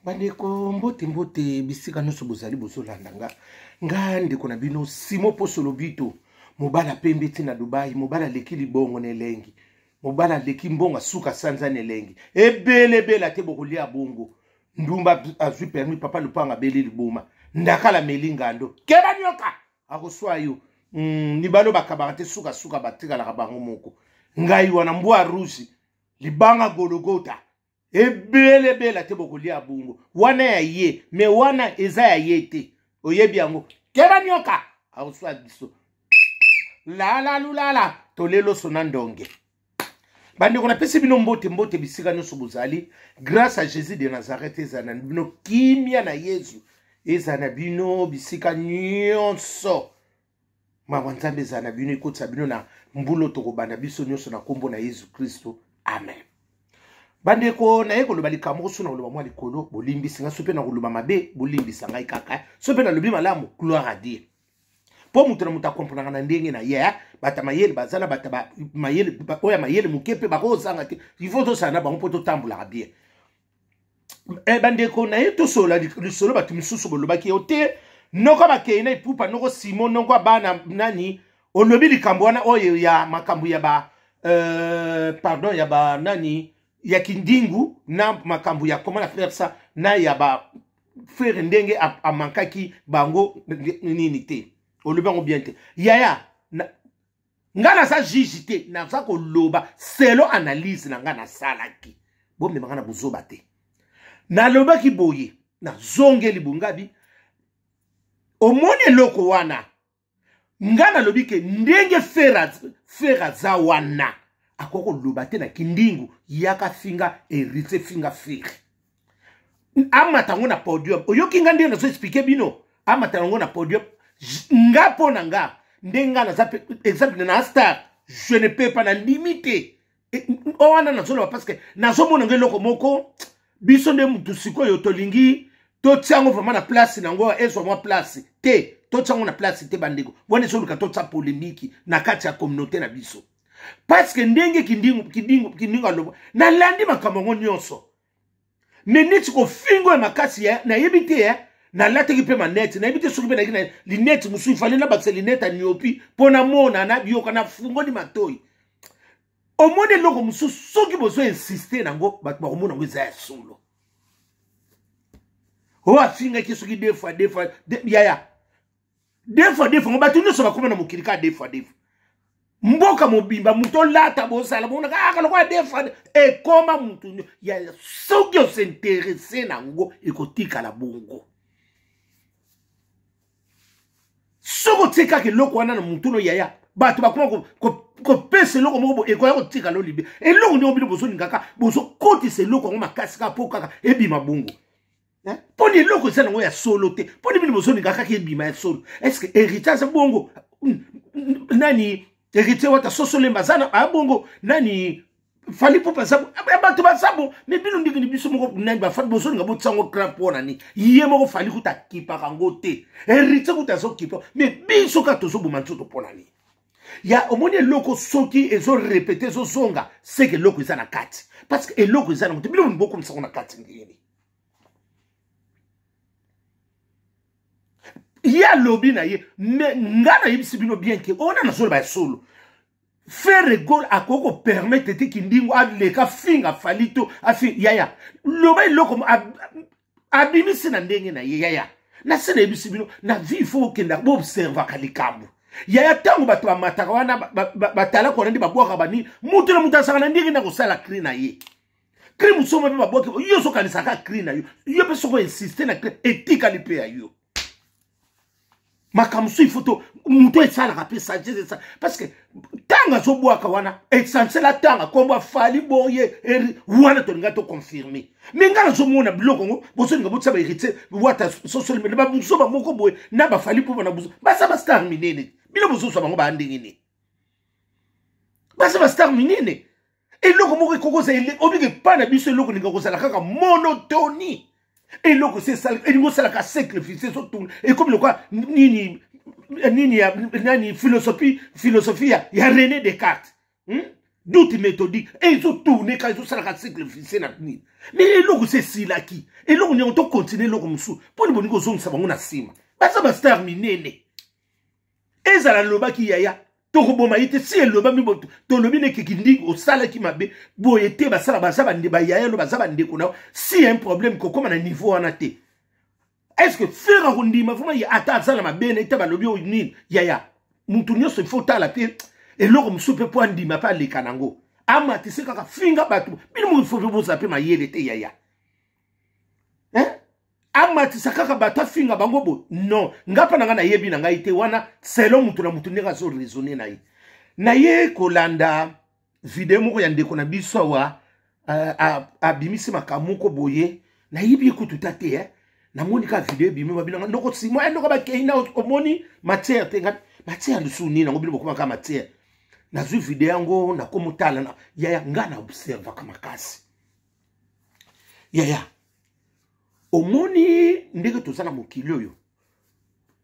Bandeko mbote bisika nyonso bozali bozolanda nga ndeko na bino Simo Poso Lobito mobala pembe tina Dubai mobala leki libongo nelengi mobala leki mbonga suka sanza nelengi ebele te bokolia bongo ndumba azwi permis papa lupanga beli liboma ndakala melingando keba nyoka akoswa yo nibalo bakabate suka batika la bango moko ngai wana mbwa rusi libanga gologota ebele te bokolia bungo wana ya ye me wana eza ya ye te oyebi yango keba nyoka akoswa biso lala tolelo sona ndonge bandi kona pesi bino mbote bisika nyonso bozali grâce à Jésus de Nazareth ezana bino kimia na Yesu ezana bino bisika nyonso mawa nzambe ezana bino ekotisa bino na mbulo tokobanda biso nyonso na kombo na Yesu Kristo amen. Bandeko na yeko loba likambo suna loba mwa likolo bolimbisi nga sope na loba mabe bolimbisa ngai kaka sope na lobi malamu gloire à Dieu. Po mutu na mutu akomprendre na ndenge na ye bata mayele bazala bata mayele oya mayele mukepe bakozanga te il faut to sana bango poto tambula bien. Bandeko na yeto sola lisolo batu misusu boloba ki ote noko bakena ipupa noko Simon noko bana nani olobi likambo wana oyo ya makambu ya ba pardon ya ba nani ya kindingu na makambu ya comment la faire ça na ya ba faire ndenge a mankaki bango nini te olobango bien te yaya ngana sa jijite na sa ko loba selo analyse na ngana salaki bo me ngana buzoba te na loba ki boye na zonge libungabi omone loko wana ngana lobi ke ndenge fera za wana akoko loba te na kindingu yaka finga erite finga fere amatango na podium oyoki nga ndenge na so expliquer bino amatango na podium nga pona nga ndenga na zape exemple na star je ne peux pas na limiter owana na solo parce que na so mona ngeloko moko biso nde mutu sikoyo tolingi to tiango vraiment na place na ngo ezo mwa place te to tiango na place te bandeko bone so luka to tsa polémique na kati ya communauté na biso parce que ndenge kindingu alobo na landi makambo nyonso neneti ko fingo e makasi ya na yebite ya na lateki pe maneti na yebite soki pe na lineti musu ifale na bakse lineti aniopi pona mona na bioka na fungo ni matoi omone loko musu soki bozo insister nango bakomona ngo za solo o afinga ki soki deux fois yaya deux fois ngo batuno so bakoma na mukirika deux fois mboka mobimba muto lata bosala bona ka lokwa defa e koma mutu ya soki o s'intéresser nango ekotika la bongo soko tika ke lokwa na mutu no yaya batu bakoma ko pese loko moko ekoya ko tika lo libe e loko ndio bilo bozo ngaka bozo koti se loko ngo makasi ka poka ebima bongo poni loko sana ngo ya solo te poni bilo bozo ngaka ke ebima ya solo est-ce que héritage bongo nani héritier wata sosole mazana abongo nani fali popa sabu abatu basabu me bino ndiki ni biso moko nani ba fali boso ngabo tsango crapo nani yiye moko fali kuta kipa kango te héritier kuta so kipa me biso ka to so bumanzo to ponani ya omoni loko soki ezo répéter so songa c'est que loko izana kati parce que loko izana mutu bino mboko msako na kati ngini ya lobi na ye ngana yibisi bino bien ke ona na solo ba solo faire rigole akoko permettre te kindingo aleka finga falito afi yaya loba loko abimisi na ndenge na ye yaya na sene yibisi bino na vie faut kenda bo observer kalikambo yaya tango bato bamataka wana batala ko ndi babwaka bani mutu na mutu asaka na ndenge na kosala cri na ye cri musoma be babwaka yo so kanisaka cri na yo pe so ko insister na etika lipe ya yo makamsu ifoto muto esala rapé sagesse ça parce que tanga zo boaka wana essentiel la tanga komba fali boye wana to ngato confirmer mais ngala zo mona biloko ngo boso nga botsa ba héritier wata social media ba buso ba moko boye na ba fali po na buso basa ba star minene bilo boso so bango ba ndengini basa ba star minene et loko moko koko za ile oblige pas na biso loko ninga ko sala kaka monotonie. Et loko c'est ça et ngo sala ka sacrifice so tout et comme le quoi nini philosophie ya René Descartes doute méthodique et ils ont tourné quand ils ont ça cycle officiel na tenir mais eloko c'est sila qui eloko ni on to continuer eloko musu pour ni boniko zone ça bango na sima basa ba star minene ezala loba ki yaya to ko boma ite si eloba mi boto to lobi ne kikindi o sala ki mabe boyete basala basaba ndi ba yaya lo basaba ndeko na si un problème ko comme na niveau en até est-ce que faire rondima vraiment il attend ça la mabe na ite ba lobi o ni yaya mutunyo se faut ta la pied et l'homme me soupe pour dire ma pas les kanango ama tu sais kaka finga batu bino mo faut vous appeler ma yele te yaya hein ama tu sais kaka batu finga bango bo non ngapa nanga na yebi na ngai te wana selon mutu na mutu ndeka zo raisonner na ye kolanda video moko ya ndeko na biso wa abimisi makamuko boye na yibi ekutu tate na moni ka video bimi babina ndoko simo ndoko ba keina omoni matière te ngati matière de suni na ngobili bokoma ka matière na zu video yango na komutala na yaya ngana observe kama kasi yaya omoni ndeke tozana mokili oyo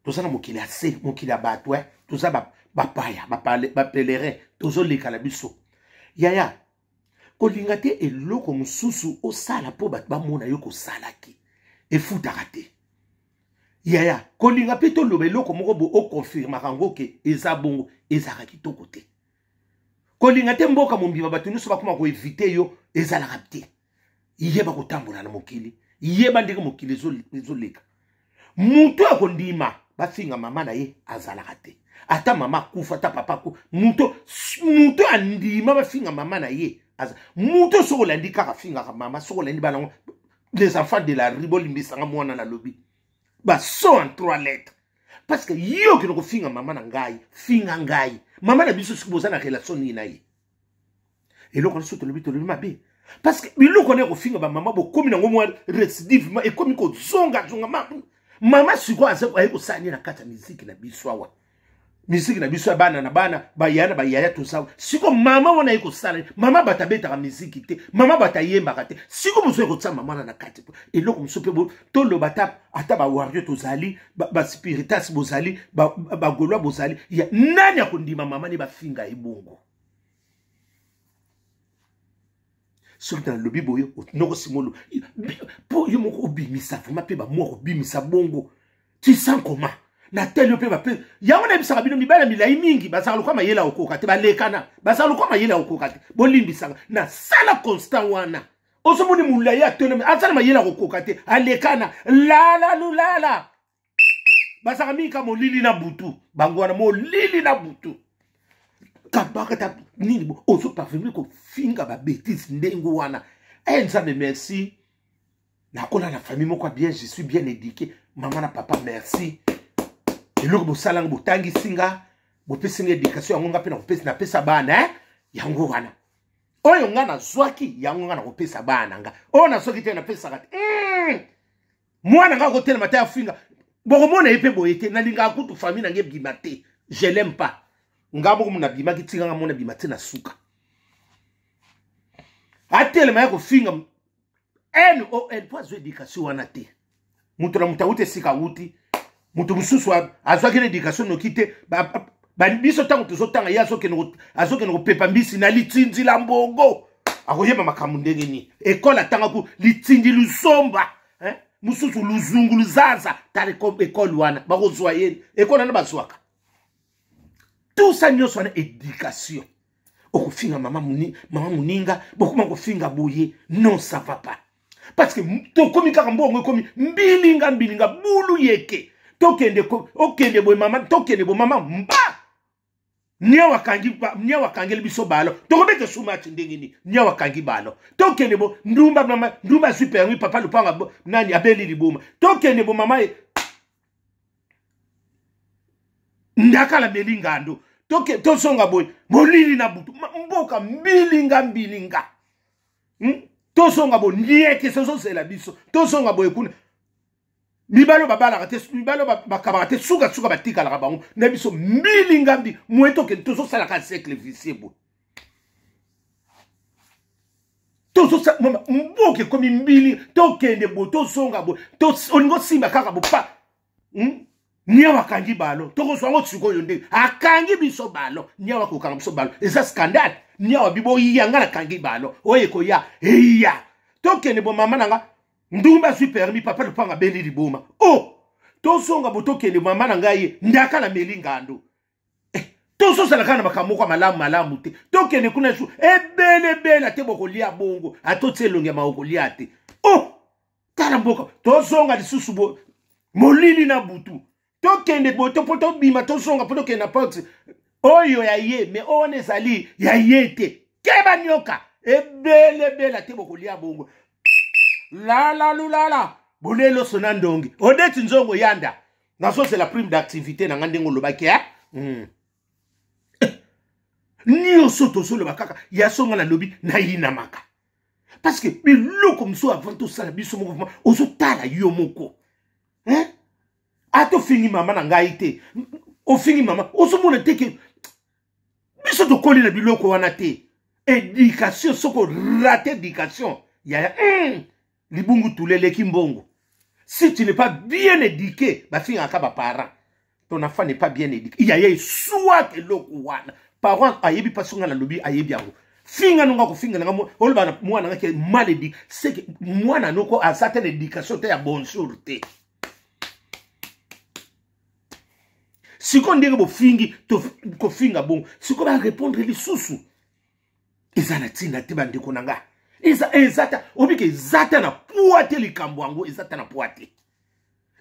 tozana mokili ase mokili abatwe toza bapaya bapelerin tozoleka na biso yaya kolinga te eloko mususu osala po bato bamona yo kosalaki efutaka te yaya kolinga pe toloba eloko moko bo okonfirmaka ngo ke eza bongo ezalaka kitoko te kolinga te mboka mombiba bato nyonso bakoma koevite yo ezalaka te yeba kotambola na mokili yeba ndenge mokili ezoleka mutu akondima bafinga mama na ye azalaka te ata mama kufa ata papa ku mutu andima bafinga mama na ye mutu soko landi kaka finga mama soko landi bana les enfants de la riboli mbisanga mwana na lobi ba so en 3 lettres parce que yo ki no finga mama na ngai finga ngai mama na biso siboza na relation ni na ye eloko na soto lobi to lobi mabe parce que biloko ne ko finga ba mama bo komi na ngomwa récidive e komi ko zonga mama siko ase ko ayiko sani na kata musique na biso awa musique na biso bana na bana bayana bayaya to sawa siko mama wana ayiko sala mama batabeta ka musique te mama batayemba kate siko muso ko tsama mama na kati eloko muso pe bo to lo bata ata ba warrior to zali ba spiritas bozali ba golwa bozali ya nani akondima mama ni ba finga ebongo surtout dans le biboyo noko simolo po yo moko obimisa vraiment pe ba moko obimisa bongo tu sens comment na tel pe ba pe ya ona bisaka bino mibala milai mingi basaka lokwa mayela okoka te balekana basaka lokwa mayela okoka te bolimbisaka na sala constant wana osomoni mulaya tone asala mayela okoka te alekana lala basaka mika molili na butu bangwana molili na butu kabaka ta nini bo oso parfumé ko finga ba bêtise ndengo wana nzambe merci na kona la famille moko bien je suis bien éduqué maman na papa merci eloko bo salanga bo tangi singa bo pesinga éducation yango ngape na ko pesa na pesa bana yango wana oyo ngana zwaki yango ngana ko pesa bana nga ona soki te na pesa kati mwana nga ko tele mata ya finga bo mona epe boyete na linga kutu famille na ngebima te je l'aime pas ngabo muna bima kitinga nga mona bima te na suka atele ma ko finga NON pas éducation wana te mutu na mutaute sika uti mutu mususu azwaki éducation no kite ba biso tango tozotanga ya azoke no pepa mbisi na litindi la mbongo akoyeba makambo ndenge ni école atanga ku litindi lusomba mususu luzungu luzaza tale école wana bakozwa yeni école na bazwaka tout ça nyonso wana éducation okofinga mama muninga bokuma kofinga boye non ça va pas parce que to komi kaka mbongo komi mbilinga bulu yeke okende boye mama tokende bo mama mba nia wakangi biso balo tokobete sumati ndenge ni nia wakangi balo tokende bo ndumba super mi papa lupanga nani abeli liboma tokende bo mama ndakala melingando tosonga boy molili na butu mboka mbilinga tosonga bo nieke soso sela biso tosonga boy kuna mibalo babala kate mibalo bakaba te suka batika la bango na biso mbilinga mbi mweto ke toso sala ka siècle vicieux bo toso sa mboke komi mbili tokende bo tosonga bo to oningo simba kaka bo pa Niawa kangi balo, toko swango tsuko yonde, akangi biso balo, niawa kukanga biso balo, eza scandale. nia bibo yanga na kangi balo oye ko ya eya tokende bo mama nanga ndumba sui permis papa lupanga beli liboma oh tosonga botokende mama nanga ye ndaka na melingando toso sala kana makamoko kwa malamu te tokende kuna su ebele te bokolia bongo atotselonge maokolia te oh kala mboka tosonga lisusu bo molili na butu tokende boto poto bima tosonga poto kenda porte oyo ya ye me one zali ya yete keba nyoka ebele te bokolia bongo la bolelo sonandongi odeti nzongo yanda naso c'est la prime d'activité na ngandengo lobaki ha Nio soto solo bakaka ya songa na lobi na yina maka parce que biloko mso avant tout ça biso mouvement ozo tala yo moko hein ato fini mama na ngai te o fini mama ozo mona te ke biso to koli na biloko wana te éducation soko raté éducation ya libungu tulele kimbongo si tu n'es pas bien éduqué ba finga ka ba parent ton enfant n'est pas bien éduqué il y a soit que loko wana parents ayebi pasonga na lobi ayebi yango finga nunga ko finga nga olba mwana nga ke mal éduqué c'est que mwana noko a certaine éducation te ya bonjour te siko ndenge bo fingi to ko finga bon siko ba répondre li susu ezana tina te bande ko nanga ezata obike ezata na poate likambo yango ezata na poate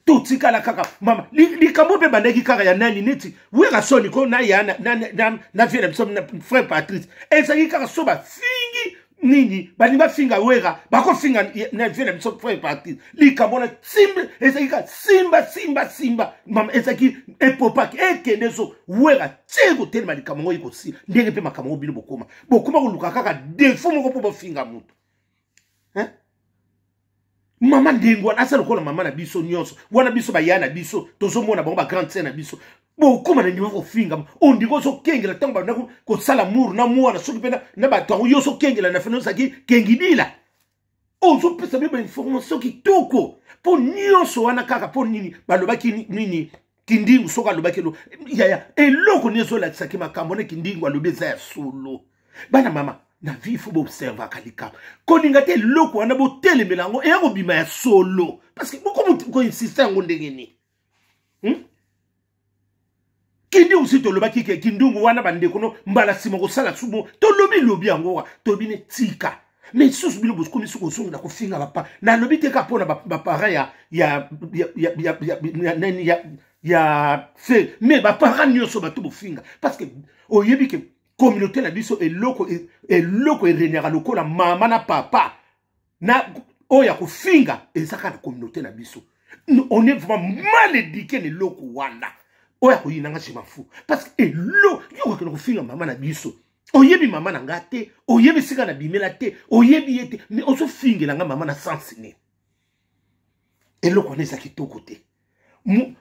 to tikala kaka mama likambo pe bandeki kaka ya nani neti weka soni ko na ya na viena biso na frère Patrice ezaki kaka soba fingi nini bani ba finga weka bako finga na viena biso frère Patrice likambo na simba ezaki ka simba mama ezaki epopaki ekende so weka tsego telema likambo ngo iko si ndenge pe makambo bino bokoma ko luka kaka defo moko po ba finga mutu hein mama ndengwa asala kola mama na biso nyonso wana biso bayana biso tozomona bango ba grande scène na biso bokoma na ndimo ko finga ondiko so kengela tamba na ko sala muru na mwana soki pena na bato yo so kengela na feno saki kengidila ozo pesa beba information kitoko po nyonso wana kaka po nini balobaki nini kindingu soka lobaki lo ya eloko nezo la tsaki makambo ne kindingu alobeza ya solo bana mama na vie faut observer kalika koninga te loko wana bo telemela ngo e ko bima ya solo parce que beaucoup ko insister ngo ndengeni kindi usito lobaki ke kindungu wana bande kono mbala sima ko sala sumo to lobi yango to bine tika mais sous bilo bo komi suko songa ko finga papa na lobi te ka pona ba parents ya fait mais ba parents nyoso ba to bo finga parce que oyebi ke communauté na biso eloko renera lokola mama na papa na oya ko finga ezaka na communauté na biso on est vraiment mal éduqué ne loko wanda oya ko yinanga chima fou parce que yo ko finga mama na biso oyebi mama na ngate oyebi sika na bimela te oyebi yete mais oso fingela nga mama na sensine eloko neza kitoko te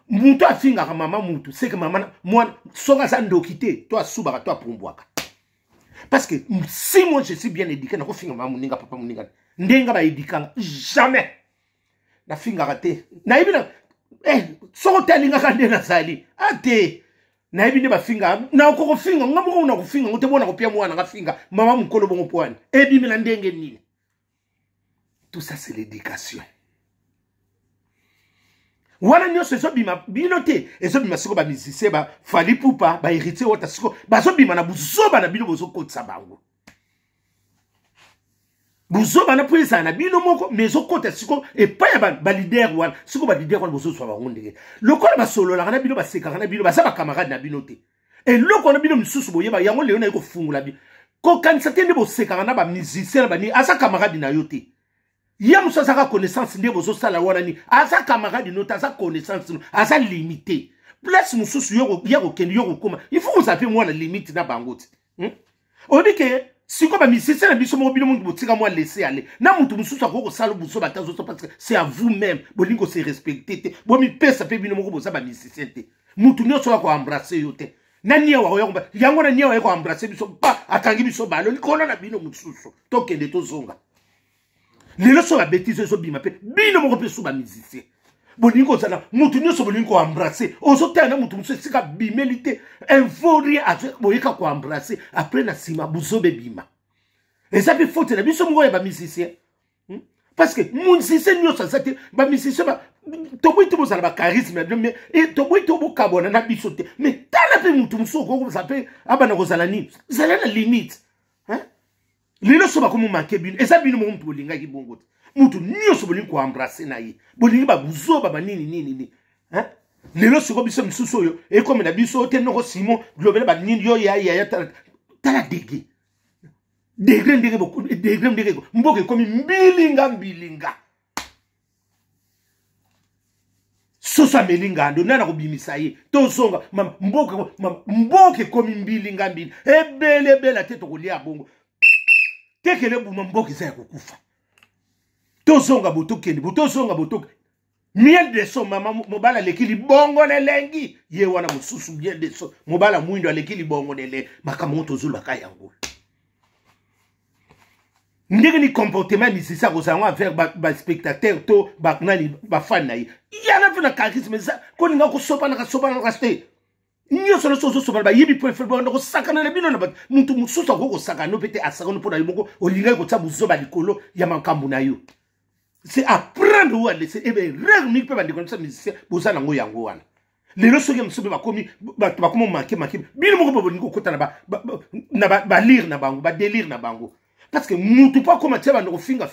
mutu afinga ka mama mutu c'est que mama moi soka sa ndokite to asubaka to apumbwaka parce que si moi je suis bien éduqué na ko finga mama muninga papa muninga ndenga ba éduquanga jamais na finga raté na ibina soko talinga ka ndena sali ate na ibine ba finga na ko finga ngamo na ko finga ngote bona ko pia mwana ka finga mama mukolo bongo pwani ebimela ndenge nini tout ça c'est l'éducation. Wana nyonso ezobima binote ezobima siko ba musicien ba fali pupa ba héritier wota siko bazobima na buzoba na bino bozokotsa bango buzoba na puisa na bino moko mezokota siko epa ya ba leader wana siko ba leader wana bozoswa bango ndenge lokola ba solo la na bino ba seka na bino ba sa ba camarade na bino te et loko na bino misusu boyeba yango leo na yiko fungula bi ko kanisa te ndebo seka na ba musicien ba ni asa camarade na yo te. Yam so saka connaissance ndebo so sala wana ni asa camarade no asa connaissance asa limité place mususu yoko kendi yoko koma il faut vous appeler moi la limite na bangote on dit que si ko ba misisi na biso mo bino mundu botika moi laisser aller na mutu mususu akoko sala buso batazo parce que c'est à vous-même bolingo se respecter te bo mi pesa pe bino moko bosa ba misisi te mutu nyo so ko embrasser yo te na nyewa yango na nyewa ko embrasser biso ba akangi biso balo likolo na bino mususu to kende to zonga. Les leçons la bêtise sont bima pe bino moko pe sous ba musicien bolingo zala mutu nyoso bolingo embrasser ozotana mutu muso sika bimelité invori azo boyeka ko embrasser après na sima buzobe bima et ça peut faute na biso ngo ya ba musicien parce que musicien nyoso ça te ba musicien ba toboy to bozala ba charisme mais et toboy to bokabona na biso te mais tala pe mutu muso ko ça peut abana ko zala ni zala na limite hein lelo so ba ko mu manke bino et ça bino mo mtu bolinga ki bongo mutu nyoso bolingo ko embrasser na ye bolingo ba buzoba ba nini hein lelo siko biso msusu yo e comme na biso te no ko Simon global ba nini yo ya tala degré beaucoup degré mboke comme mbilinga sosa melinga ndo nana ko bimisa ye to songa mboke comme mbilinga ebele tete ko lia bongo tekele buma mboke za kukufa tozonga botoke miel de so mama mobala lekili bongo ne lengi ye wana mususu miel de so mobala mwindo alekili bongo ne le makamoto zulu akayango ndenge ni comportement musicien ko sanga faire ba spectateur to ba nani ba fan na ye yana fina charisme ça ko ninga ko sopa na raste nyo solo so ba yibi prefer ba ko sakana le bino na ba muntu mususu ko sakana pete asakana pona yimoko olinga ko tsabuzo ba likolo ya makambu na yo. C'est apprendre ou à laisser. Eh bien, réunir peut vendre comme ça, musicien, pour ça, n'ango yango wana. Les leçons qui me sont commis, bah comment manquer. Bien mon gars, bongo kota na lire na bango, ba délire na bango. Parce que nous tout pas comment tu vas nous finger,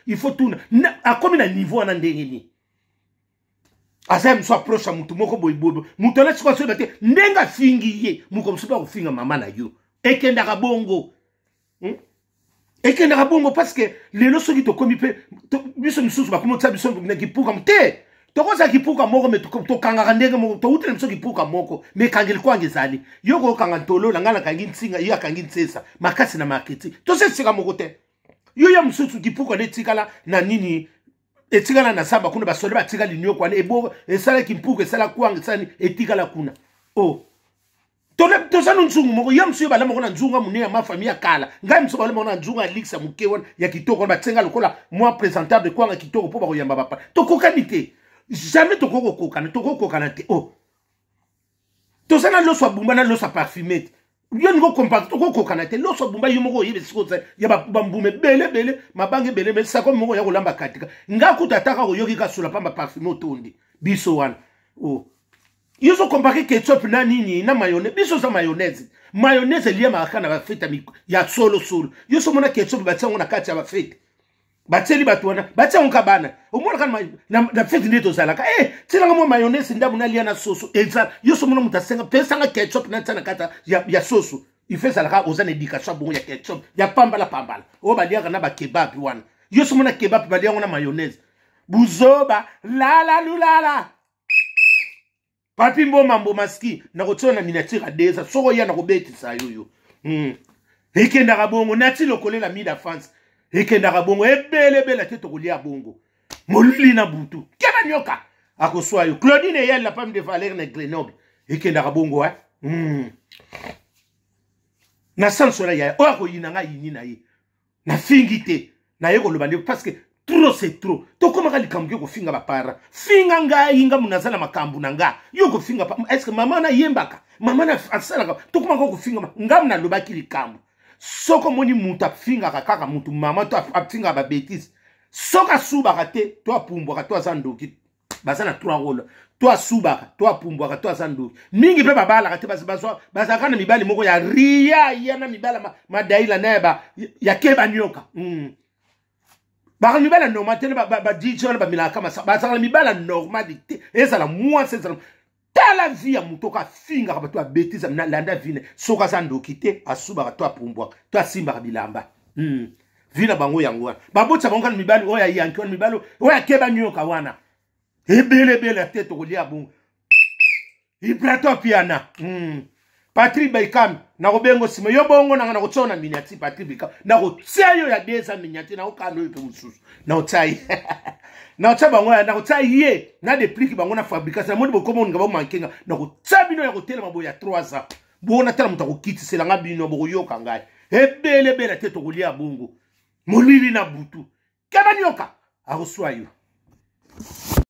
il faut tout à comme un niveau en andengini. Asa me soit proche à mutu moko boibobo. Mutu na sikwa so bate ndenga fingiye, mu comme super finger mama na yo. Ekenda ka bongo. Et que n'a bon parce que les leçons qui te commis biso misusu ba comment ça biso qui pour comme te to ko ça qui pour comme moko mais to kanga ndenge moko to utele biso qui pour comme moko mais kangel kwa ngezali yo ko kanga tolo la ngala kangi nsinga yo kangi nsesa makasi na marketing to se sika moko te yo ya misusu qui pour ko tikala na nini etikala na samba kuna ba solo ba tikala linyo kwa ebo esala qui pour que sala kwa ngisani etikala kuna oh Toza nzungu moko yamsu bala moko na nzunga mune ya ma famille kala ngai mso bala moko na nzunga lixa mukewa ya kitoko ba tsenga lokola moi présentable kwa nga kitoko po ba ko yamba papa to kokanite jamais to kokokana te oh toza na loso bumba na loso parfumé yo ngo compact to kokokana te loso bumba yo moko yebe sikoza ya ba mbume bele mabange bele mais ça comme moko ya kolamba katika ngakuta taka ko yoki ka sula pamba parfumé otondi biso wana oh ils ont comparé ketchup na nini na mayonnaise biso za mayonnaise lié makana ba feta ya solo yo so mona ketchup ba tsango na kati ya ba feta ba tseli ba tuana ba tsango kabana o mona kana na feta ndeto zalaka tsilanga mo mayonnaise ndabu na lié na soso exact yo so mona mutasenga pesa nga ketchup na tsana kata ya soso il fait zalaka ozana éducation bon ya ketchup ya pambala o ba liaka na ba kebab wana yo so mona kebab ba liaka na mayonnaise buzoba la Papi mambo maski na kotona minatira deza soko ya na kobeti sa yoyo ekenda ka bongo nati lokolela mida France ekenda ka bongo ebele te tokolia bongo molili na butu keba nyoka akoswa yo Claudine yelle la femme de Valère na Grenoble ekenda ka bongo na sansola ya o ko yinanga yini na ye na fingite na ye ko lobande parce que trop c'est trop to koma kali kambuke ko finga bapara finga nga inga munazala makambu nanga yo ko finga est-ce que mama na yembaka mama na asala to koma ko finga ngam na lobaki likambu soko moni muta finga kaka mutu mama to afinga ba bêtise soka suba kate to apumbo ka to azandoki bazana 3 rôle to asuba to apumbo ka to azandoki mingi pe babala kate bazaka na mibali moko ya ria yana mibala madaila neba ya keba nyoka Ba mibala normal tele ba DJ ba milaka masa ba sala mibala normalité eza la moi c'est ça la vie ya mutoka finga ba to a bêtise na landa vine soka sando kite asuba to apumbwa to asimba bilamba vina bango yango ba botsa bango na mibali oya yankiwa mibalo oya keba nyoka wana ebele tete ko lia bongo ibrato piana Patrick Baikam na robengo sima yo bongo na kotsona miniati Patrick Baikam na kotsia yo ya deza miniati na okano yo mususu na otsai na otsa bango na otsai ye na déplique bango na fabrication modi bokomo ngaba mankenga na kotsa bino ya kotela mabo ya 3 ans bona tala mutako kitisela nga bino bo yoka ngai ebele te to kolia bongo molili na butu kaba nyoka akoswa yo